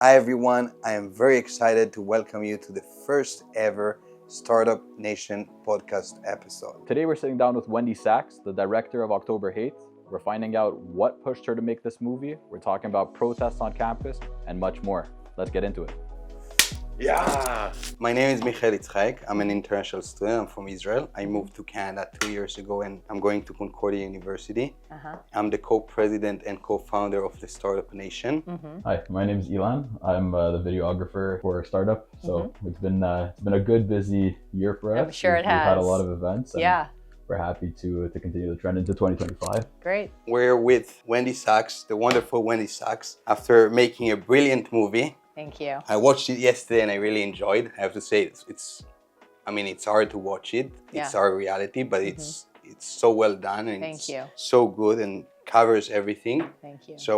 Hi everyone, I am very excited to welcome you to the first ever Startup Nation podcast episode. Today we're sitting down with Wendy Sachs, the director of October H8te. We're finding out what pushed her to make this movie. We're talking about protests on campus and much more. Let's get into it. Yeah! My name is Michael Itzchaik. I'm an international student. I'm from Israel. I moved to Canada 2 years ago and I'm going to Concordia University. I'm the co-president and co-founder of the Startup Nation. Hi, my name is Ilan. I'm the videographer for Startup. So it's been a good, busy year for us. I'm sure it has. We've had a lot of events. And Yeah. we're happy to continue the trend into 2025. Great. We're with Wendy Sachs, the wonderful Wendy Sachs, after making a brilliant movie. Thank you. I watched it yesterday and I really enjoyed. I have to say, it's hard to watch it. It's our reality, but it's so well done and Thank you. so good and covers everything. Thank you. So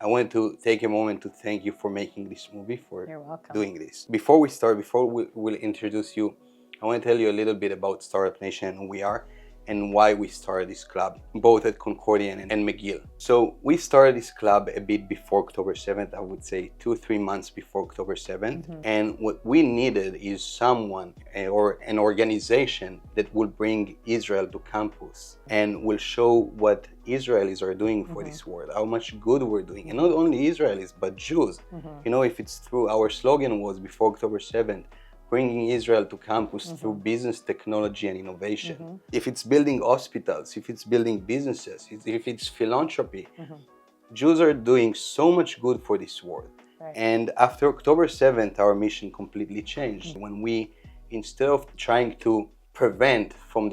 I wanted to take a moment to thank you for making this movie, for You're welcome. doing this. Before we'll introduce you, I want to tell you a little bit about Startup Nation and who we are and why we started this club, both at Concordia and McGill. So we started this club a bit before October 7th, I would say 2-3 months before October 7th. And what we needed is someone or an organization that will bring Israel to campus and will show what Israelis are doing for this world, how much good we're doing. And not only Israelis, but Jews. You know, if it's through, our slogan was before October 7th, bringing Israel to campus through business, technology, and innovation. If it's building hospitals, if it's building businesses, if it's philanthropy, Jews are doing so much good for this world. Right. And after October 7th, our mission completely changed. When we, instead of trying to prevent from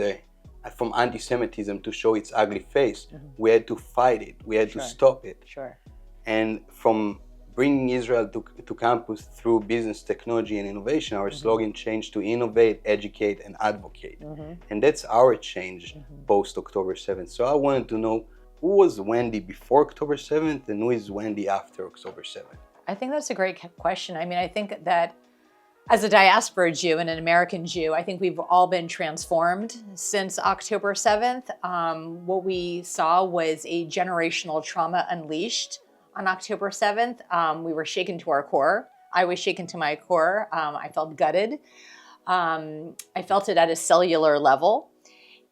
anti-Semitism to show its ugly face, we had to fight it. We had to stop it. Sure. And from bringing Israel to campus through business, technology, and innovation, our slogan changed to innovate, educate, and advocate. And that's our change post-October 7th. So I wanted to know, who was Wendy before October 7th and who is Wendy after October 7th? I think that's a great question. I mean, I think that as a diaspora Jew and an American Jew, I think we've all been transformed since October 7th. What we saw was a generational trauma unleashed on October 7th. We were shaken to our core. I was shaken to my core. I felt gutted. I felt it at a cellular level.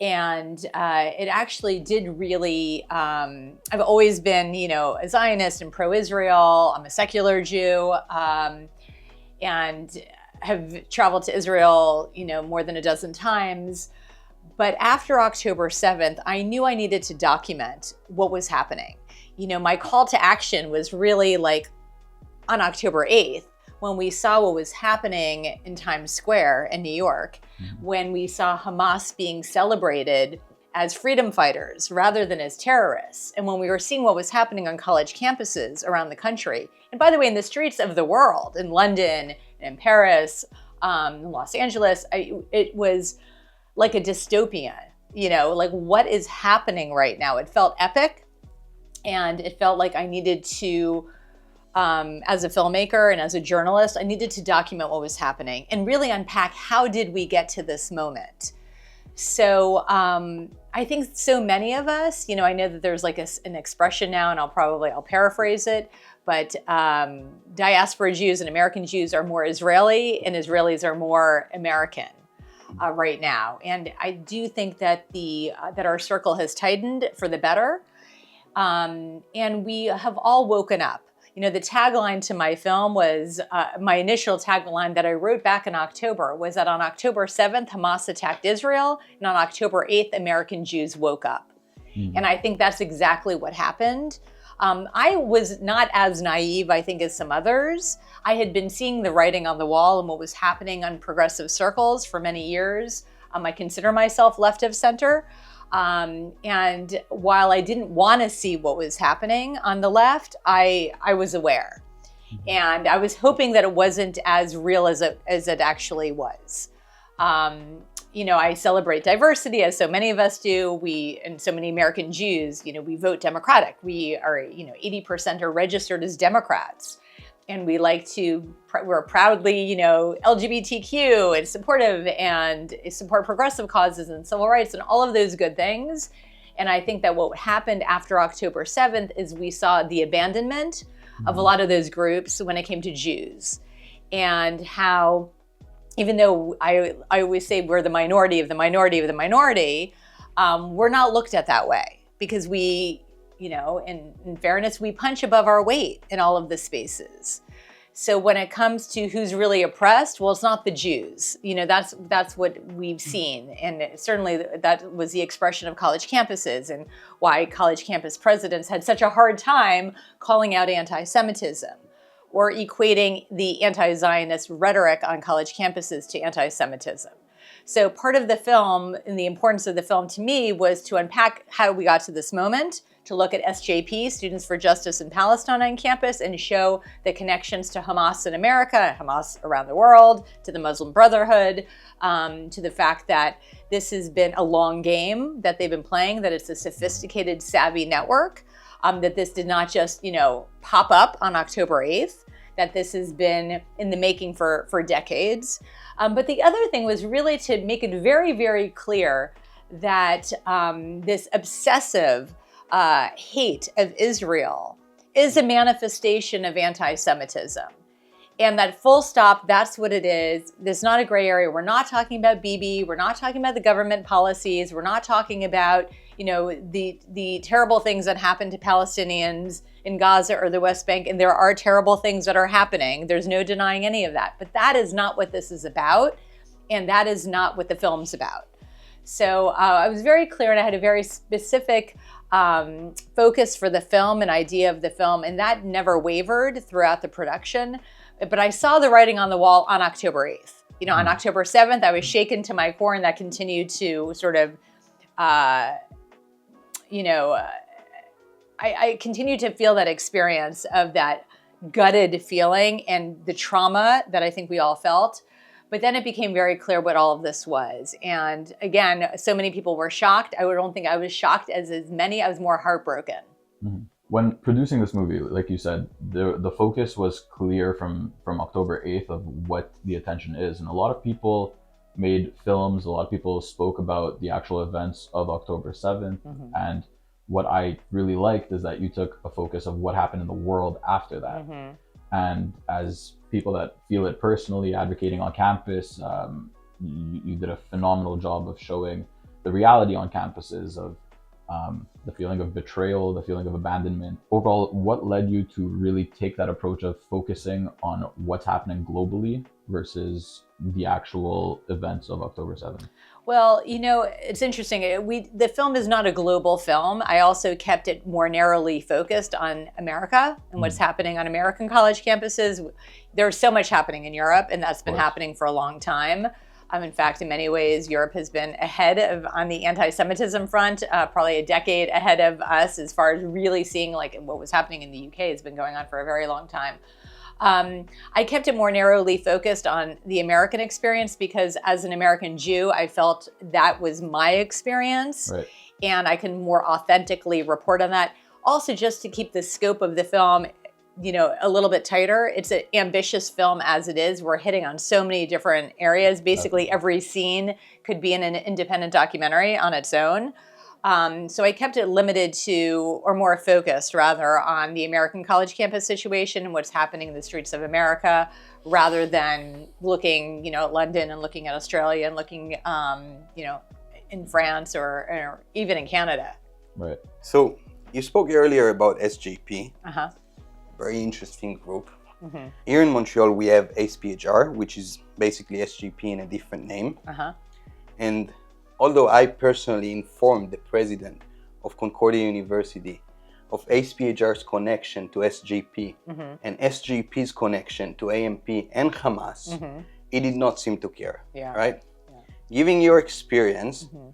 And it actually did really, I've always been, a Zionist and pro-Israel. I'm a secular Jew and have traveled to Israel, more than a dozen times. But after October 7th, I knew I needed to document what was happening. My call to action was really like on October 8th, when we saw what was happening in Times Square in New York, when we saw Hamas being celebrated as freedom fighters rather than as terrorists, and when we were seeing what was happening on college campuses around the country, and by the way, in the streets of the world, in London, in Paris, Los Angeles, it was like a dystopia, like what is happening right now? It felt epic. And it felt like I needed to, as a filmmaker and as a journalist, I needed to document what was happening and really unpack how did we get to this moment. So I think so many of us, I know that there's like an expression now, and I'll paraphrase it, but diaspora Jews and American Jews are more Israeli and Israelis are more American right now. And I do think that that our circle has tightened for the better. And we have all woken up. The tagline to my film was, my initial tagline that I wrote back in October was that on October 7th, Hamas attacked Israel, and on October 8th, American Jews woke up. And I think that's exactly what happened. I was not as naive, I think, as some others. I had been seeing the writing on the wall and what was happening on progressive circles for many years. I consider myself left of center. And while I didn't want to see what was happening on the left, I was aware. And I was hoping that it wasn't as real as it actually was. I celebrate diversity, as so many of us do. And so many American Jews, we vote Democratic. We are, 80% are registered as Democrats. And we we're proudly, LGBTQ and supportive and support progressive causes and civil rights and all of those good things. And I think that what happened after October 7th is we saw the abandonment of a lot of those groups when it came to Jews, and how, even though I always say we're the minority of the minority of the minority, we're not looked at that way, because we, you know, in fairness, we punch above our weight in all of the spaces. So when it comes to who's really oppressed, well, it's not the Jews. You know, that's what we've seen. And certainly that was the expression of college campuses, and why college campus presidents had such a hard time calling out anti-Semitism, or equating the anti-Zionist rhetoric on college campuses to anti-Semitism. So part of the film, and the importance of the film to me, was to unpack how we got to this moment, to look at SJP, Students for Justice in Palestine, on campus, and show the connections to Hamas in America, Hamas around the world, to the Muslim Brotherhood, to the fact that this has been a long game that they've been playing, that it's a sophisticated, savvy network, that this did not just, you know, pop up on October 8th, that this has been in the making for decades. But the other thing was really to make it very, very clear that this obsessive hate of Israel is a manifestation of anti-Semitism. And that full stop, that's what it is. There's not a gray area. We're not talking about Bibi. We're not talking about the government policies. We're not talking about, you know, the terrible things that happen to Palestinians in Gaza or the West Bank. And there are terrible things that are happening. There's no denying any of that. But that is not what this is about. And that is not what the film's about. So I was very clear, and I had a very specific focus for the film, an idea of the film, and that never wavered throughout the production. But I saw the writing on the wall on October 8th. You know, on October 7th, I was shaken to my core, and that continued to sort of, you know, I continued to feel that experience of that gutted feeling and the trauma that I think we all felt. But then it became very clear what all of this was. And again, so many people were shocked. I don't think I was shocked as many. I was more heartbroken. Mm-hmm. When producing this movie, like you said, the focus was clear from October 8th of what the attention is. And a lot of people made films, a lot of people spoke about the actual events of October 7th. Mm-hmm. And what I really liked is that you took a focus of what happened in the world after that. Mm-hmm. And as people that feel it personally, advocating on campus, you did a phenomenal job of showing the reality on campuses of the feeling of betrayal, the feeling of abandonment. Overall, what led you to really take that approach of focusing on what's happening globally versus the actual events of October 7th? Well, you know, it's interesting. The film is not a global film. I also kept it more narrowly focused on America and what's happening on American college campuses. There's so much happening in Europe, and that's been happening for a long time. In fact, in many ways, Europe has been ahead on the anti-Semitism front, probably a decade ahead of us, as far as really seeing like what was happening in the UK has been going on for a very long time. I kept it more narrowly focused on the American experience because as an American Jew, I felt that was my experience, right, and I can more authentically report on that. Also, just to keep the scope of the film, you know, a little bit tighter. It's an ambitious film as it is. We're hitting on so many different areas. Basically, every scene could be in an independent documentary on its own. So I kept it limited to, or more focused rather, on the American college campus situation and what's happening in the streets of America, rather than looking, you know, at London and looking at Australia and looking, you know, in France or even in Canada. Right. So you spoke earlier about SJP. Uh-huh. Very interesting group. Mm-hmm. Here in Montreal, we have ASPHR, which is basically SJP in a different name. Uh-huh. And although I personally informed the president of Concordia University of ASPHR's connection to SJP mm-hmm. and SJP's connection to AMP and Hamas, mm-hmm. he did not seem to care, right? Yeah. Given your experience, mm-hmm.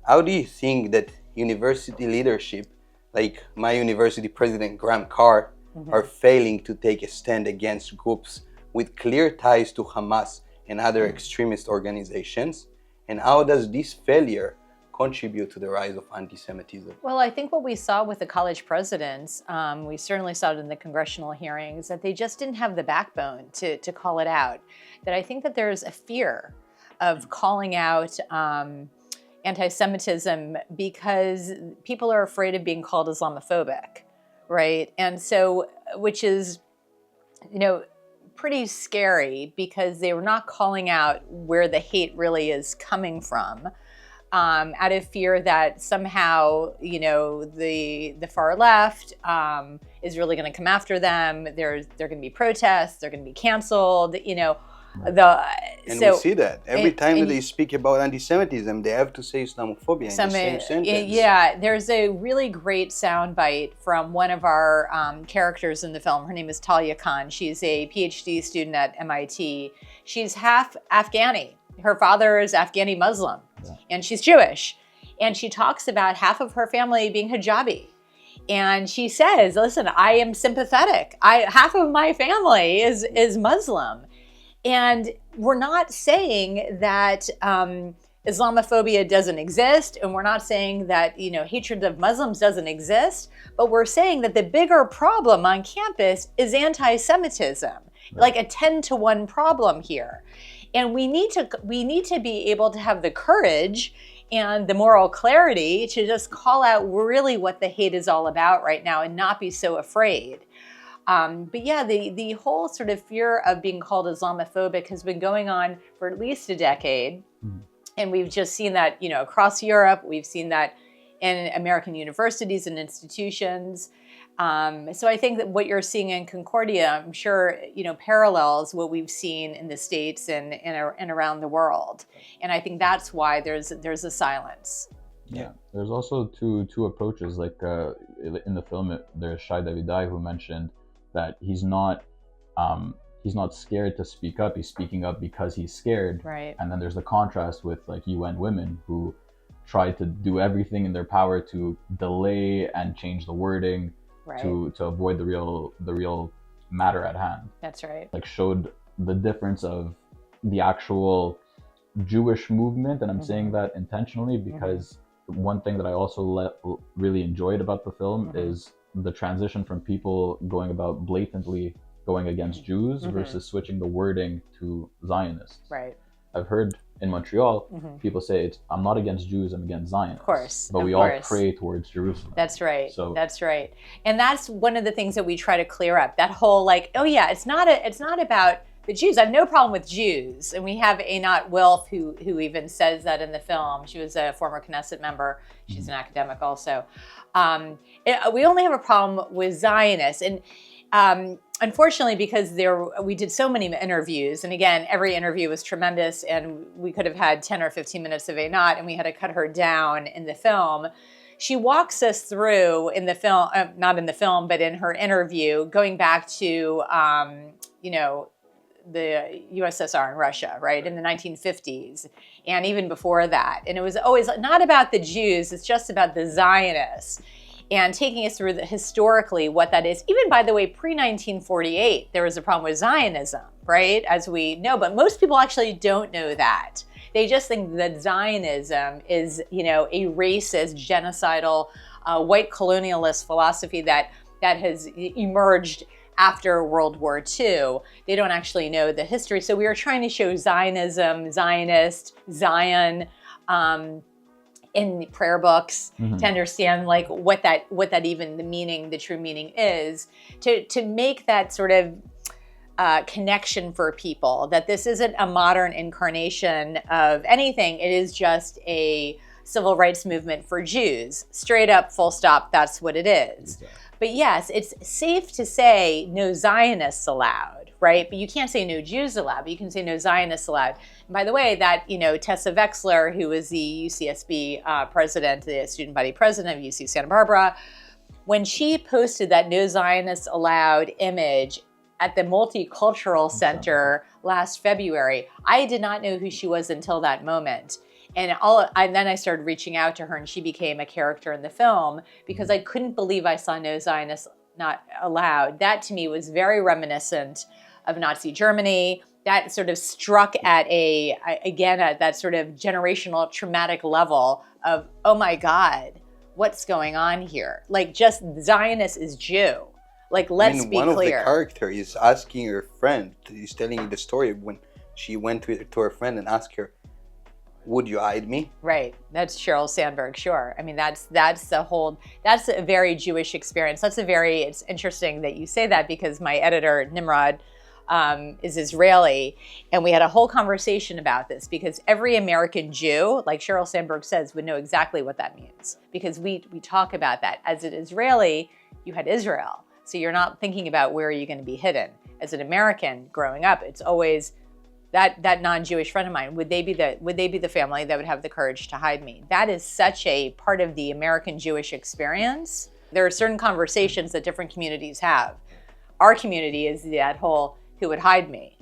how do you think that university leadership, like my university president Graham Carr, mm-hmm. are failing to take a stand against groups with clear ties to Hamas and other mm-hmm. extremist organizations? And how does this failure contribute to the rise of anti-Semitism? Well, I think what we saw with the college presidents, we certainly saw it in the congressional hearings, that they just didn't have the backbone to call it out. That I think that there's a fear of calling out anti-Semitism because people are afraid of being called Islamophobic, right? And so, which is, you know, pretty scary because they were not calling out where the hate really is coming from, out of fear that somehow, you know, the far left is really going to come after them. There going to be protests. They're going to be canceled. You know, and we see that every time that they speak about anti-Semitism, they have to say Islamophobia in the same sentence. Yeah, there's a really great soundbite from one of our characters in the film. Her name is Talia Khan. She's a PhD student at MIT. She's half Afghani. Her father is Afghani Muslim, and she's Jewish. And she talks about half of her family being hijabi. And she says, listen, I am sympathetic. Half of my family is Muslim. And we're not saying that Islamophobia doesn't exist, and we're not saying that, you know, hatred of Muslims doesn't exist, but we're saying that the bigger problem on campus is anti-Semitism, like a 10-to-1 problem here. And we need to be able to have the courage and the moral clarity to just call out really what the hate is all about right now and not be so afraid. But yeah, the whole sort of fear of being called Islamophobic has been going on for at least a decade. Mm-hmm. And we've just seen that, you know, across Europe. We've seen that in American universities and institutions. So I think that what you're seeing in Concordia, I'm sure, you know, parallels what we've seen in the States and around the world. And I think that's why there's a silence. Yeah, there's also two approaches. Like in the film, there's Shai Davidai who mentioned that he's not scared to speak up. He's speaking up because he's scared. Right. And then there's the contrast with like UN Women who try to do everything in their power to delay and change the wording. Right. To avoid the real matter at hand. That's right. Like showed the difference of the actual Jewish movement, and I'm saying that intentionally because one thing that I also really enjoyed about the film is the transition from people going about blatantly going against Jews versus switching the wording to Zionists. Right. I've heard in Montreal, people say, I'm not against Jews, I'm against Zionists. Of course. But we all pray towards Jerusalem. That's right. So that's right. And that's one of the things that we try to clear up. That whole like, oh yeah, it's not about the Jews. I have no problem with Jews. And we have Einat Wilf who even says that in the film. She was a former Knesset member. She's an academic also. We only have a problem with Zionists. And unfortunately, because we did so many interviews, and again, every interview was tremendous, and we could have had 10 or 15 minutes of Einat, and we had to cut her down in the film. She walks us through in the film, not in the film, but in her interview, going back to, you know, the USSR and Russia, right, in the 1950s, and even before that. And it was always not about the Jews, it's just about the Zionists. And taking us through historically what that is. Even, by the way, pre-1948, there was a problem with Zionism, right, as we know. But most people actually don't know that. They just think that Zionism is, you know, a racist, genocidal, white colonialist philosophy that has emerged after World War II. They don't actually know the history. So we are trying to show Zionism, Zionist, Zion, in prayer books to understand like what that even the true meaning is, to make that sort of connection for people that this isn't a modern incarnation of anything. It is just a civil rights movement for Jews. Straight up, full stop, that's what it is. Exactly. But yes, it's safe to say no Zionists allowed, right? But you can't say no Jews allowed, but you can say no Zionists allowed. And by the way, that, you know, Tessa Wexler, who was the UCSB president, the student body president of UC Santa Barbara, when she posted that no Zionists allowed image at the Multicultural Center last February, I did not know who she was until that moment. And then I started reaching out to her, and she became a character in the film because I couldn't believe I saw no Zionists not allowed. That to me was very reminiscent of Nazi Germany. That sort of struck at at that sort of generational traumatic level of, oh my God, what's going on here? Like, just Zionist is Jew. Like, let's be clear. One of the characters is asking her friend, he's telling the story when she went to her friend and asked her, would you hide me? Right. That's Sheryl Sandberg. Sure. I mean, that's a very Jewish experience. It's interesting that you say that, because my editor, Nimrod, is Israeli. And we had a whole conversation about this, because every American Jew, like Sheryl Sandberg says, would know exactly what that means, because we talk about that. As an Israeli, you had Israel. So you're not thinking about where are you going to be hidden. As an American growing up, it's always that non-Jewish friend of mine, would they be the family that would have the courage to hide me? That is such a part of the American Jewish experience. There are certain conversations that different communities have. Our community is that whole, who would hide me?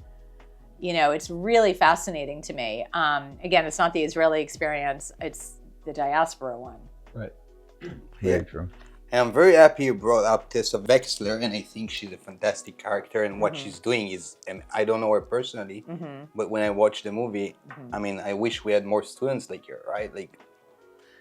You know, it's really fascinating to me. Again, it's not the Israeli experience, it's the diaspora one. Right. Yeah. Very true. And I'm very happy you brought up Tessa Wexler, and I think she's a fantastic character, and what she's doing is, and I don't know her personally, but when I watched the movie, I mean, I wish we had more students like her, right? Like,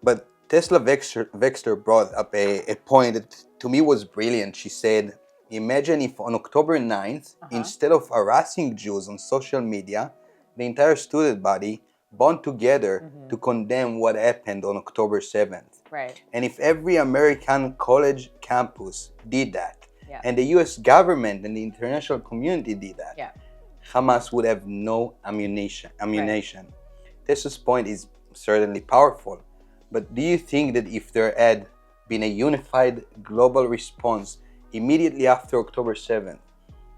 but Tessa Wexler brought up a point that to me was brilliant. She said, imagine if on October 9th, instead of harassing Jews on social media, the entire student body bond together to condemn what happened on October 7th. Right. And if every American college campus did that, and the US government and the international community did that, Hamas would have no ammunition. Right. Tessa's point is certainly powerful, but do you think that if there had been a unified global response immediately after October 7th,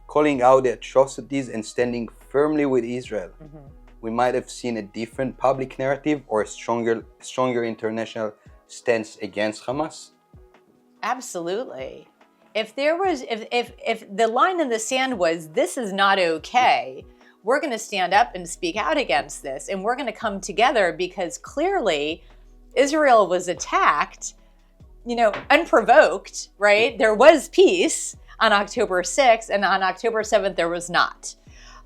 calling out the atrocities and standing firmly with Israel, we might have seen a different public narrative or a stronger international stance against Hamas? Absolutely. If the line in the sand was, this is not okay, we're going to stand up and speak out against this, and we're going to come together, because clearly Israel was attacked, you know, unprovoked, right? There was peace on October 6th, and on October 7th there was not.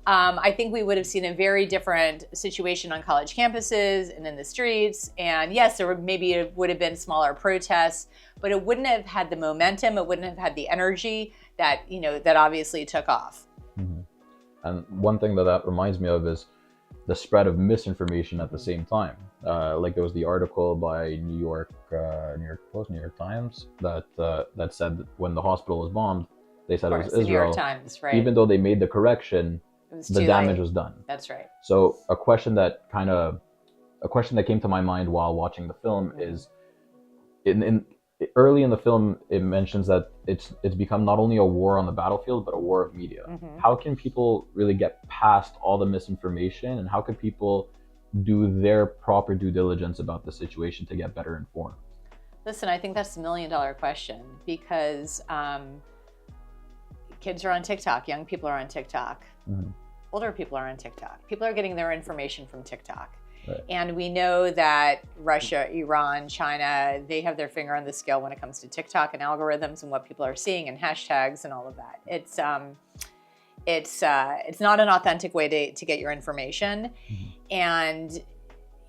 I think we would have seen a very different situation on college campuses and in the streets. And yes, it would have been smaller protests, but it wouldn't have had the momentum. It wouldn't have had the energy that, you know, that obviously took off. And one thing that reminds me of is the spread of misinformation at the same time. Like there was the article by New York Times that said that when the hospital was bombed, they said it was Israel. New York Times, right? Even though they made the correction, the damage was done. That's right. So a question that came to my mind while watching the film is, early in the film, it mentions that it's become not only a war on the battlefield, but a war of media. How can people really get past all the misinformation, and how can people do their proper due diligence about the situation to get better informed? Listen, I think that's the $1 million question, because kids are on TikTok, young people are on TikTok, older people are on TikTok. People are getting their information from TikTok. Right. And we know that Russia, Iran, China, they have their finger on the scale when it comes to TikTok and algorithms and what people are seeing and hashtags and all of that. It's not an authentic way to get your information. And,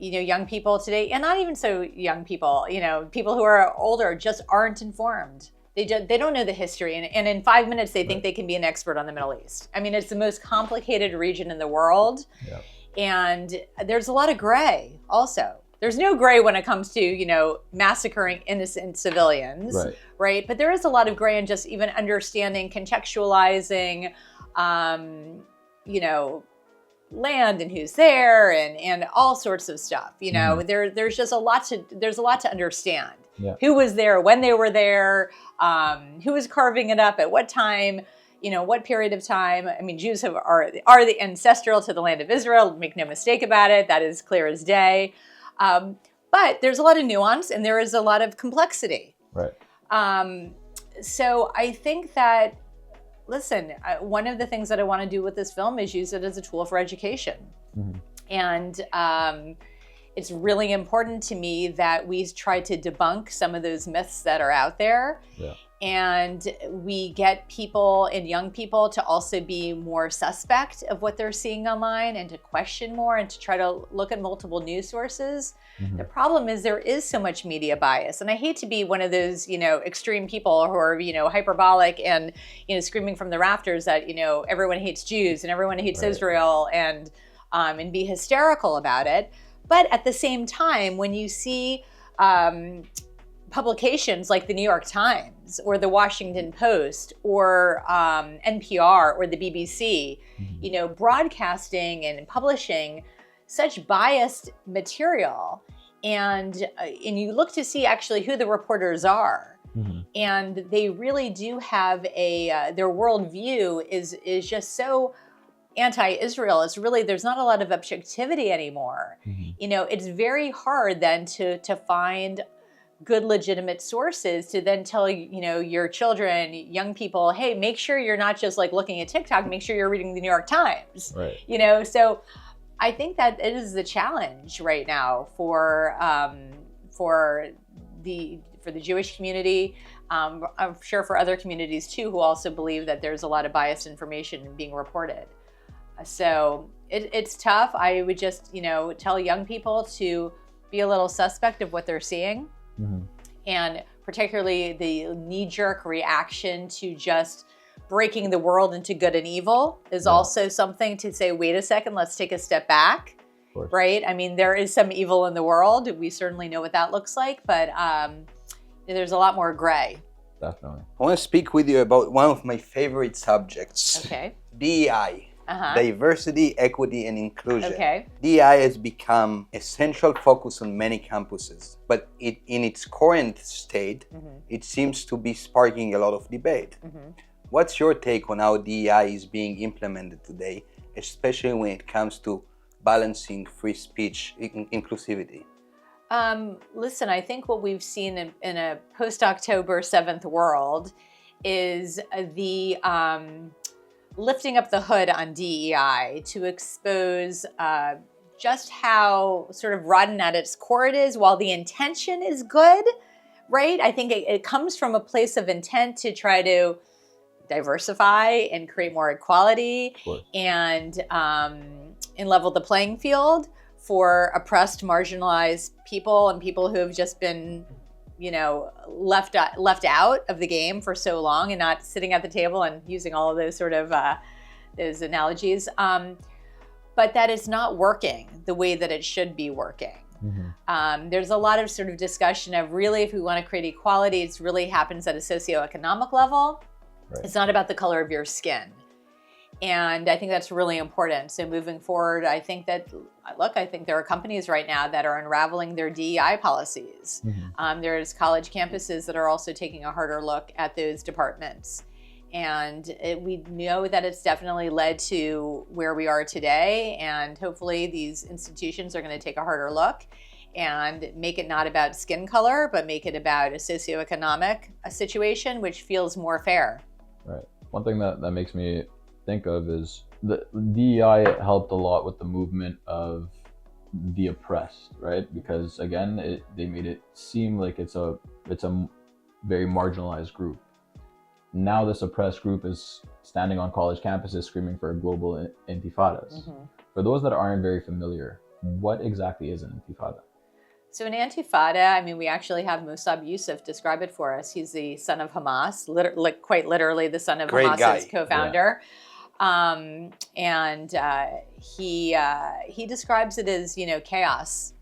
you know, young people today, and not even so young people, you know, people who are older just aren't informed. They don't know the history, and in 5 minutes they think they can be an expert on the Middle East. I mean, it's the most complicated region in the world, and there's a lot of gray also. There's no gray when it comes to, you know, massacring innocent civilians, right? But there is a lot of gray in just even understanding, contextualizing, you know, land and who's there and all sorts of stuff. You know, there's just a lot to understand. Who was there, when they were there, who was carving it up, at what time, you know, what period of time. I mean, Jews are the ancestral to the land of Israel, make no mistake about it. That is clear as day. But there's a lot of nuance and there is a lot of complexity. Right. So I think that, listen, one of the things that I want to do with this film is use it as a tool for education. And it's really important to me that we try to debunk some of those myths that are out there. And we get people and young people to also be more suspect of what they're seeing online and to question more and to try to look at multiple news sources. The problem is there is so much media bias. And I hate to be one of those, you know, extreme people who are, you know, hyperbolic and, you know, screaming from the rafters that, you know, everyone hates Jews and everyone hates Israel and be hysterical about it. But at the same time, when you see publications like the New York Times or the Washington Post or NPR or the BBC, broadcasting and publishing such biased material, and you look to see actually who the reporters are, and they really do have their worldview is just so anti-Israel. It's really, there's not a lot of objectivity anymore. It's very hard then to find good legitimate sources to then tell your children, young people, hey, make sure you're not just like looking at TikTok, make sure you're reading the New York Times. Right. So I think that it is the challenge right now for the Jewish community. I'm sure for other communities too, who also believe that there's a lot of biased information being reported. So it's tough. I would just, tell young people to be a little suspect of what they're seeing. And particularly the knee-jerk reaction to just breaking the world into good and evil is also something to say, wait a second, let's take a step back, right? I mean, there is some evil in the world. We certainly know what that looks like, but there's a lot more gray. Definitely. I want to speak with you about one of my favorite subjects. Okay. DEI. Diversity, equity, and inclusion. Okay. DEI has become a central focus on many campuses, but in its current state, it seems to be sparking a lot of debate. What's your take on how DEI is being implemented today, especially when it comes to balancing free speech inclusivity? Listen, I think what we've seen in a post-October 7th world is the lifting up the hood on DEI to expose just how sort of rotten at its core it is. While the intention is good, right? I think it comes from a place of intent to try to diversify and create more equality and level the playing field for oppressed, marginalized people and people who have just been left out of the game for so long and not sitting at the table and using all of those sort of those analogies. But that is not working the way that it should be working. There's a lot of sort of discussion of really, if we want to create equality, it really happens at a socioeconomic level. It's not about the color of your skin. And I think that's really important. So moving forward, I think there are companies right now that are unraveling their DEI policies. There's college campuses that are also taking a harder look at those departments. And we know that it's definitely led to where we are today. And hopefully these institutions are going to take a harder look and make it not about skin color, but make it about a socioeconomic situation, which feels more fair. Right. One thing that makes me think of is the DEI helped a lot with the movement of the oppressed, right? Because again, they made it seem like it's a very marginalized group. Now this oppressed group is standing on college campuses screaming for global intifadas. For those that aren't very familiar, what exactly is an intifada? So an intifada, I mean, we actually have Musab Yusuf describe it for us. He's the son of Hamas, quite literally the son of Hamas's co-founder. He describes it as, chaos.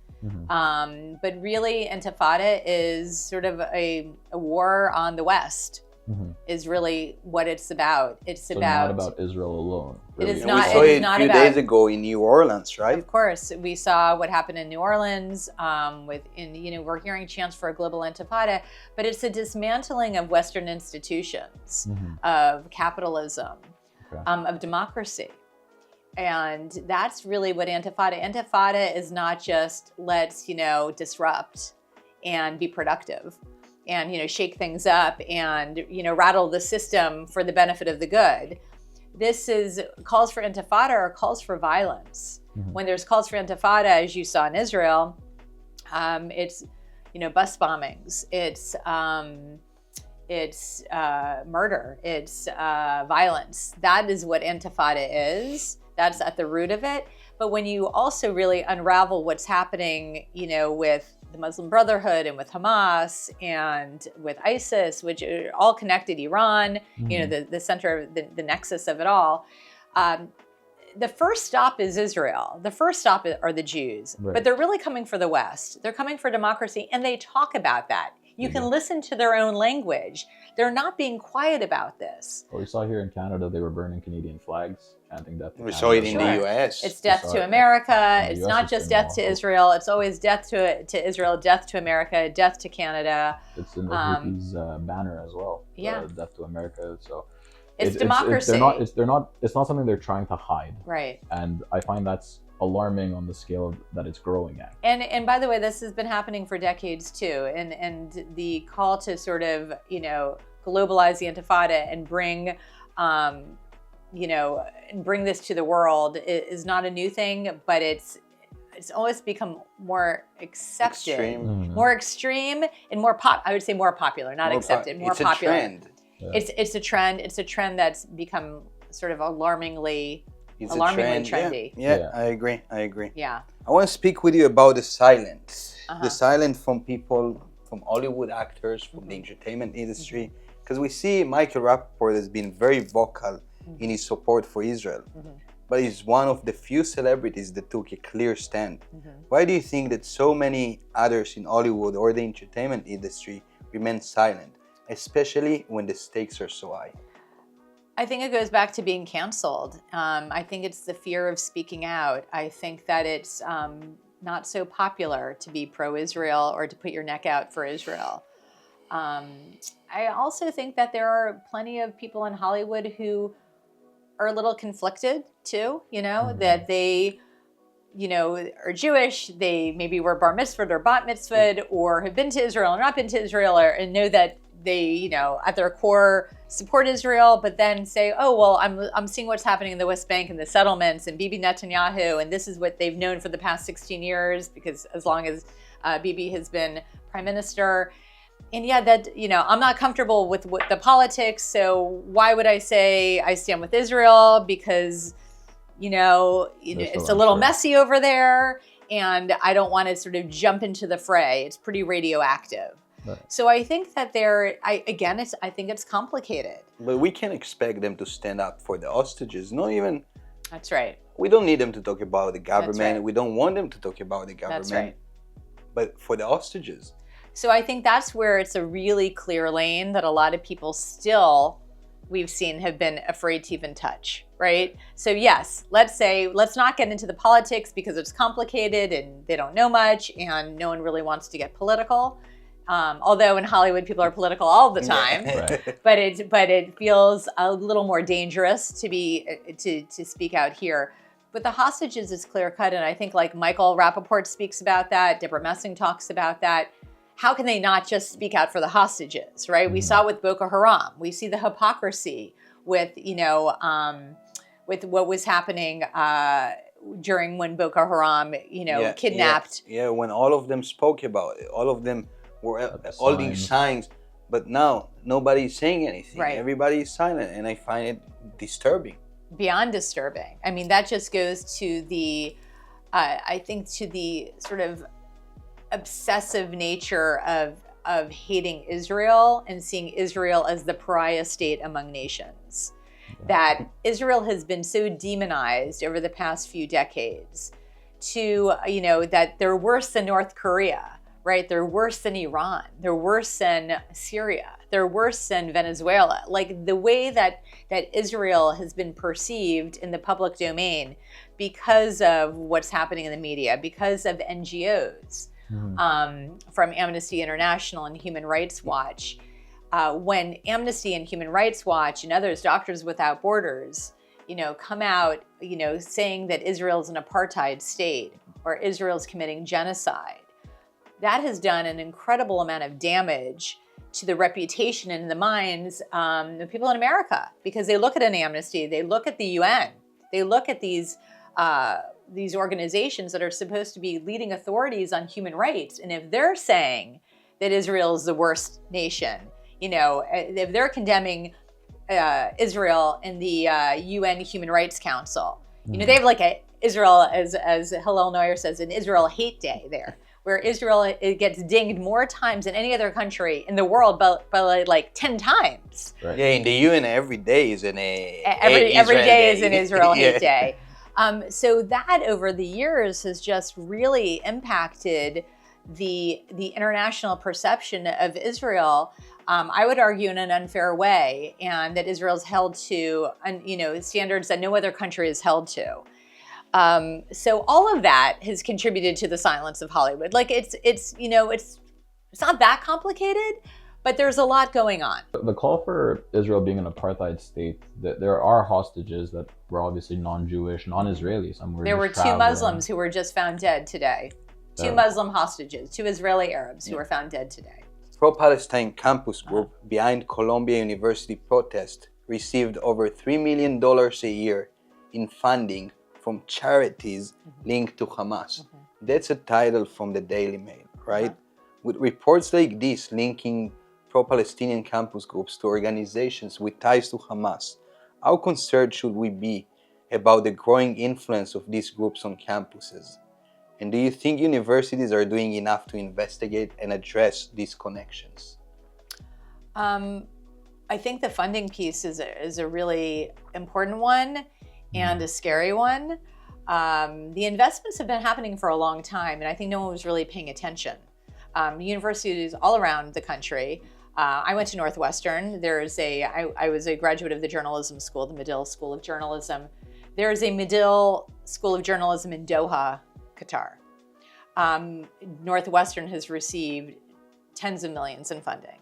But really, intifada is sort of a war on the West. Is really what it's about. It's not about Israel alone. Really. It is and not. We saw it is it not a few about, days ago in New Orleans, right? Of course, we saw what happened in New Orleans. We're hearing chants for a global intifada, but it's a dismantling of Western institutions, of capitalism, of democracy. And that's really what Intifada is not just let's, disrupt and be productive and, shake things up and, rattle the system for the benefit of the good. This is calls for Intifada or calls for violence. When there's calls for Intifada, as you saw in Israel, it's, bus bombings, it's murder, it's violence. That is what Intifada is. That's at the root of it. But when you also really unravel what's happening, with the Muslim Brotherhood and with Hamas and with ISIS, which are all connected, Iran, the center, the nexus of it all, the first stop is Israel. The first stop are the Jews, but they're really coming for the West. They're coming for democracy, and they talk about that. You can listen to their own language. They're not being quiet about this. Well, we saw here in Canada, they were burning Canadian flags, chanting death to Canada. We saw it in the US. It's death to America. It's not just death to Israel. It's always death to Israel, death to America, death to Canada. It's in the Houthis' banner as well. Yeah. Death to America. So it's democracy. It's not something they're trying to hide. Right. And I find that's alarming on the scale that it's growing at. And by the way, this has been happening for decades too. And the call to sort of, globalize the Intifada and bring, bring this to the world is not a new thing, but it's always become more accepted, more extreme, and I would say more popular, not accepted, more popular. It's a trend. Yeah. It's a trend. It's a trend that's become sort of alarmingly trendy. Yeah, I agree. Yeah. I want to speak with you about the silence. The silence from people, from Hollywood actors, from the entertainment industry. Because we see Michael Rappaport has been very vocal in his support for Israel. But he's one of the few celebrities that took a clear stand. Why do you think that so many others in Hollywood or the entertainment industry remain silent, especially when the stakes are so high? I think it goes back to being canceled. I think it's the fear of speaking out. I think that it's not so popular to be pro-Israel or to put your neck out for Israel. I also think that there are plenty of people in Hollywood who are a little conflicted too, that they, are Jewish, they maybe were bar mitzvahed or bat mitzvahed, or have been to Israel or not been to Israel, and know that they, at their core support Israel, but then say, oh, well, I'm seeing what's happening in the West Bank and the settlements and Bibi Netanyahu, and this is what they've known for the past 16 years, because as long as Bibi has been prime minister. And yeah, that, I'm not comfortable with the politics, so why would I say I stand with Israel? Because, it's a little messy over there, and I don't want to sort of jump into the fray. It's pretty radioactive. Right. So I think that I think it's complicated. But we can't expect them to stand up for the hostages, not even... That's right. We don't need them to talk about the government. That's right. We don't want them to talk about the government. That's right. But for the hostages. So I think that's where it's a really clear lane that a lot of people still, we've seen, have been afraid to even touch, right? So yes, let's not get into the politics because it's complicated and they don't know much and no one really wants to get political. Although in Hollywood people are political all the time, but it feels a little more dangerous to speak out here. But the hostages is clear cut, and I think like Michael Rappaport speaks about that, Deborah Messing talks about that. How can they not just speak out for the hostages, right? We saw with Boko Haram. We see the hypocrisy with, with what was happening during when Boko Haram, kidnapped. Yeah, when all of them spoke about it, all of them were all these signs, but now nobody's saying anything. Right. Everybody is silent, and I find it disturbing. Beyond disturbing. I mean, that just goes to the, I think, to the sort of obsessive nature of hating Israel and seeing Israel as the pariah state among nations. That Israel has been so demonized over the past few decades to, that they're worse than North Korea, right? They're worse than Iran. They're worse than Syria. They're worse than Venezuela. Like the way that Israel has been perceived in the public domain because of what's happening in the media, because of NGOs, from Amnesty International and Human Rights Watch. When Amnesty and Human Rights Watch and others, Doctors Without Borders, come out, saying that Israel's an apartheid state or Israel's committing genocide, that has done an incredible amount of damage to the reputation and the minds of people in America, because they look at an Amnesty, they look at the UN, they look at these organizations that are supposed to be leading authorities on human rights, and if they're saying that Israel is the worst nation, if they're condemning Israel in the UN Human Rights Council, they have like Israel, as Hillel Neuer says, an Israel hate day there, where Israel, it gets dinged more times than any other country in the world, but like 10 times. Right. Yeah, in the UN every day is every day is an Israel hate day. So that over the years has just really impacted the international perception of Israel. I would argue in an unfair way, and that Israel's held to, standards that no other country is held to. So all of that has contributed to the silence of Hollywood. Like it's not that complicated, but there's a lot going on. The call for Israel being an apartheid state, that there are hostages that were obviously non-Jewish, non-Israeli. There were two Muslims who were just found dead today. Two Muslim hostages, two Israeli Arabs who were found dead today. Pro-Palestine campus group behind Columbia University protest received over $3 million a year in funding from charities linked to Hamas. That's a title from the Daily Mail, right? With reports like this linking pro-Palestinian campus groups to organizations with ties to Hamas, how concerned should we be about the growing influence of these groups on campuses? And do you think universities are doing enough to investigate and address these connections? I think the funding piece is a really important one and a scary one. The investments have been happening for a long time, and I think no one was really paying attention. Universities all around the country. I went to Northwestern. I was a graduate of the journalism school, the Medill School of Journalism. There is a Medill School of Journalism in Doha, Qatar. Northwestern has received tens of millions in funding.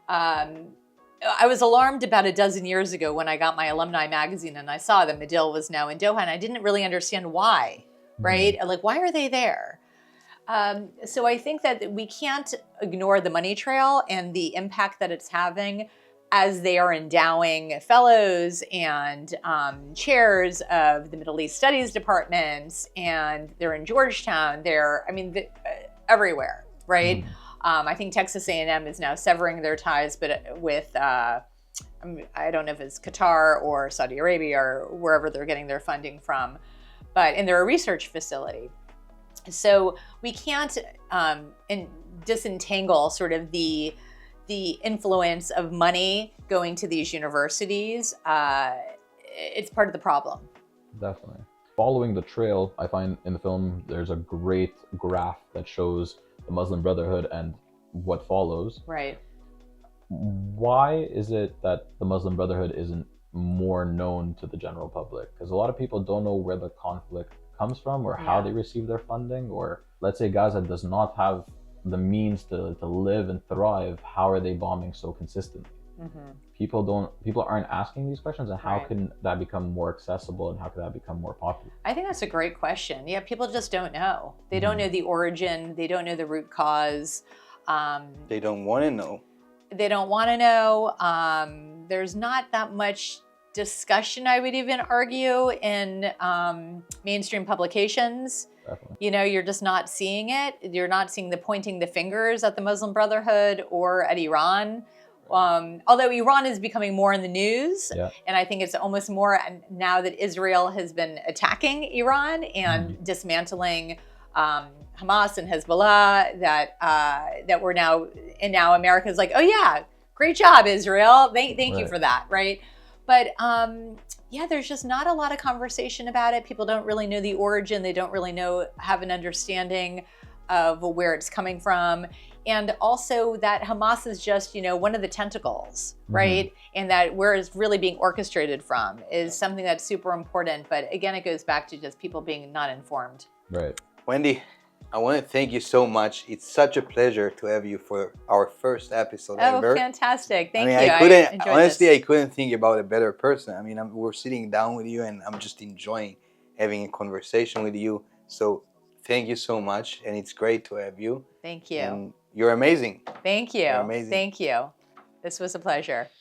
I was alarmed about a dozen years ago when I got my alumni magazine and I saw that Medill was now in Doha, and I didn't really understand why, right? Like, why are they there? So I think that we can't ignore the money trail and the impact that it's having as they are endowing fellows and chairs of the Middle East Studies departments, and they're in Georgetown. They're everywhere, right? I think Texas A&M is now severing their ties, but with I don't know if it's Qatar or Saudi Arabia or wherever they're getting their funding from, and they're a research facility. So we can't disentangle sort of the influence of money going to these universities. It's part of the problem. Definitely. Following the trail, I find in the film there's a great graph that shows the Muslim Brotherhood and what follows. Right. Why is it that the Muslim Brotherhood isn't more known to the general public? Because a lot of people don't know where the conflict comes from or how they receive their funding. Or let's say Gaza does not have the means to live and thrive. How are they bombing so consistently? People aren't asking these questions, and how can that become more accessible, and how can that become more popular? I think that's a great question. Yeah, people just don't know. They don't know the origin. They don't know the root cause. They don't want to know. They don't want to know. There's not that much discussion, I would even argue, in mainstream publications. Definitely. You're just not seeing it. You're not seeing the pointing the fingers at the Muslim Brotherhood or at Iran. Although Iran is becoming more in the news, and I think it's almost more now that Israel has been attacking Iran and dismantling Hamas and Hezbollah, that we're now, and now America's like, oh yeah, great job, Israel. Thank you for that, right? But there's just not a lot of conversation about it. People don't really know the origin. They don't really have an understanding of where it's coming from. And also that Hamas is just, one of the tentacles, right? And that where it's really being orchestrated from is something that's super important. But again, it goes back to just people being not informed. Right. Wendy, I want to thank you so much. It's such a pleasure to have you for our first episode ever. Oh, fantastic. Thank you. I couldn't think about a better person. I mean, we're sitting down with you and I'm just enjoying having a conversation with you. So thank you so much. And it's great to have you. Thank you. And you're amazing. Thank you. You're amazing. Thank you. This was a pleasure.